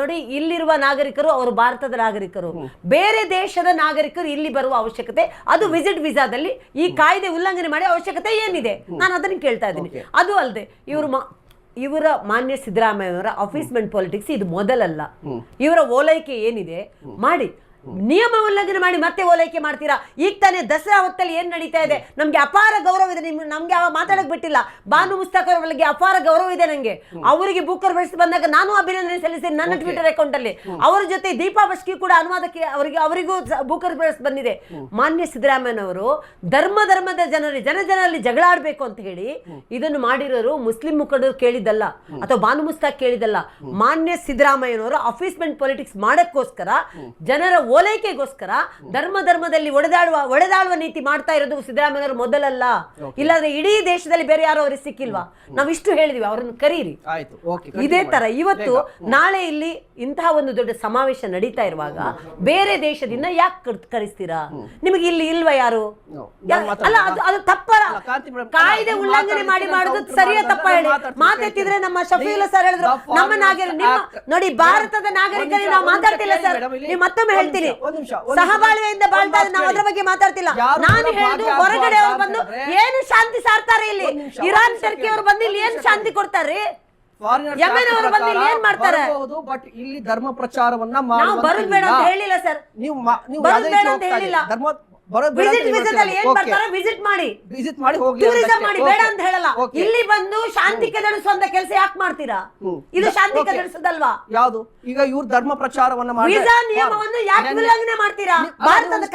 ನೋಡಿ, ಇಲ್ಲಿರುವ ನಾಗರಿಕರು ಅವರು ಭಾರತದ ನಾಗರಿಕರು, ಬೇರೆ ದೇಶದ ನಾಗರಿಕರು ಇಲ್ಲಿ ಬರುವ ಅವಶ್ಯಕತೆ, ಅದು ವಿಸಿಟ್ ವಿಸಾದಲ್ಲಿ ಈ ಕಾಯ್ದೆ ಉಲ್ಲಂಘನೆ ಮಾಡಿ ಅವಶ್ಯಕತೆ ಏನಿದೆ? ನಾನು ಅದನ್ನು ಕೇಳ್ತಾ ಇದ್ದೀನಿ. ಅದು ಅಲ್ಲದೆ ಇವರ ಮಾನ್ಯ ಸಿದ್ದರಾಮಯ್ಯವರ ಅಫೀಸ್ಮೆಂಟ್ ಪಾಲಿಟಿಕ್ಸ್ ಇದು ಮೊದಲಲ್ಲ. ಇವರ ಓಲೈಕೆ ಏನಿದೆ ಮಾಡಿ, ನಿಯಮ ಉಲ್ಲಂಘನೆ ಮಾಡಿ ಮತ್ತೆ ಓಲೈಕೆ ಮಾಡ್ತೀರಾ. ಈಗ ತಾನೇ ದಸರಾ ಹೊತ್ತಲ್ಲಿ ಏನ್ ನಡೀತಾ ಇದೆ, ನಮ್ಗೆ ಅಪಾರ ಗೌರವ ಇದೆ. ನಮ್ಗೆ ಮಾತಾಡಕ್ ಬಿಟ್ಟಿಲ್ಲ. ಬಾನು ಮುಸ್ತಾಕ್ ಅವರ ಬಗ್ಗೆ ಅಪಾರ ಗೌರವ ಇದೆ ನಂಗೆ. ಅವರಿಗೆ ಬೂಕರ್ ಪ್ರಶಸ್ತಿ ಬಂದಾಗ ನಾನು ಅಭಿನಂದನೆ ಸಲ್ಲಿಸಿ ನನ್ನ ಟ್ವಿಟರ್ ಅಕೌಂಟ್ ಅಲ್ಲಿ. ಅವರ ಜೊತೆ ದೀಪಾ ಬಸ್ಕಿ ಕೂಡ ಅನುವಾದಕ್ಕೆ ಅವರಿಗೂ ಬೂಕರ್ ಪ್ರಶಸ್ತಿ ಬಂದಿದೆ. ಮಾನ್ಯ ಸಿದ್ದರಾಮಯ್ಯನವರು ಧರ್ಮದ ಜನರಲ್ಲಿ ಜಗಳ ಆಡ್ಬೇಕು ಅಂತ ಹೇಳಿ ಇದನ್ನು ಮಾಡಿರೋರು ಮುಸ್ಲಿಂ ಮುಖಂಡರು ಕೇಳಿದ್ದಲ್ಲ, ಅಥವಾ ಬಾನು ಮುಸ್ತಾಕ್ ಕೇಳಿದ್ದಲ್ಲ. ಮಾನ್ಯ ಸಿದ್ದರಾಮಯ್ಯನವರು ಅಫೀಸ್ಮೆಂಟ್ ಪಾಲಿಟಿಕ್ಸ್ ಮಾಡಕ್ಕೋಸ್ಕರ, ಜನರ ಓಲೈಕೆಗೋಸ್ಕರ ಧರ್ಮದಲ್ಲಿ ಒಡೆದಾಡುವ ನೀತಿ ಮಾಡ್ತಾ ಇರೋದು ಸಿದ್ದರಾಮಯ್ಯನವರು ಮೊದಲಲ್ಲ. ಇಲ್ಲಾಂದ್ರೆ ಇಡೀ ದೇಶದಲ್ಲಿ ಬೇರೆ ಯಾರು ಅವ್ರಿಗೆ ಸಿಕ್ಕಿಲ್ವಾ? ನಾವಿಷ್ಟು ಹೇಳಿದ್ವಿ, ಅವ್ರನ್ನ ಕರೀರಿ. ಇದೇ ತರ ಇವತ್ತು ನಾಳೆ ಇಲ್ಲಿ ಇಂತಹ ಒಂದು ದೊಡ್ಡ ಸಮಾವೇಶ ನಡೀತಾ ಇರುವಾಗ ಬೇರೆ ದೇಶದಿಂದ ಯಾಕೆ ಕರೆಸ್ತೀರಾ? ನಿಮಗೆ ಇಲ್ಲಿ ಇಲ್ವಾ ಯಾರು? ಅಲ್ಲ, ಅದು ತಪ್ಪ. ಕಾಯ್ದೆ ಉಲ್ಲಂಘನೆ ಮಾಡಿ ಮಾಡೋದು ಸರಿಯಾ ತಪ್ಪ ಹೇಳಿ ಮಾತೆತ್ತಿದ್ರೆ ನಮ್ಮ ಶಫೀಲ್ ಸರ್ ಹೇಳಿದ್ರು, ನಮ್ಮ ನಾಗರಿಕ ನೋಡಿ, ಭಾರತದ ನಾಗರಿಕರಿಗೆ ನಾವು ಮಾತಾಡ್ತಿಲ್ಲ ಸರ್. ನೀವು ಮತ್ತೊಮ್ಮೆ ಹೇಳ್ತೀನಿ, ಸಹಬಾಳ್ವೆಯಿಂದ ಬಾಳ್ತಾ ನಾವು ಅದ್ರ ಬಗ್ಗೆ ಮಾತಾಡ್ತಿಲ್ಲ. ನಾನು ಹೇಳುದು ಹೊರಗಡೆ ಅವರು ಬಂದು ಏನು ಶಾಂತಿ ಸಾರ್ತಾರೆ ಇಲ್ಲಿ? ಇರಾನ್ ಟರ್ಕಿ ಅವರು ಬಂದು ಇಲ್ಲಿ ಏನು ಶಾಂತಿ ಕೊಡ್ತಾರೆ? ಯಮೆನ್ ಅವರು ಬಂದು ಇಲ್ಲಿ ಏನ್ ಮಾಡ್ತಾರೆ? ಬಟ್ ಇಲ್ಲಿ ಧರ್ಮ ಪ್ರಚಾರವನ್ನ ನಾವು ಬರೋದು ಬೇಡ ಅಂತ ಹೇಳಿಲ್ಲ ಸರ್. ನೀವು ಬರೋದು ಬೇಡ ಅಂತ ಹೇಳಿಲ್ಲ. ವಿಸಿಟ್ ಮಾಡಿ ಟೂರಿಸಂ ಮಾಡಿ, ಬೇಡ ಅಂತ ಹೇಳಲ್ಲ. ಇಲ್ಲಿ ಬಂದು ಶಾಂತಿ ಕೆದಳಿಸುವಂತ ಕೆಲಸ ಯಾಕೆ ಮಾಡ್ತೀರಾ? ಇದು ಶಾಂತಿ ಕೆದಳಿಸೋದಲ್ವಾ? ಯಾವುದು? ಈಗ ಇವ್ರು ಧರ್ಮ ಪ್ರಚಾರವನ್ನ ಮಾಡಿ ವೀಸಾ ನಿಯಮವನ್ನು ಯಾಕೆ ಉಲ್ಲಂಘನೆ ಮಾಡ್ತೀರಾ? ಭಾರತದ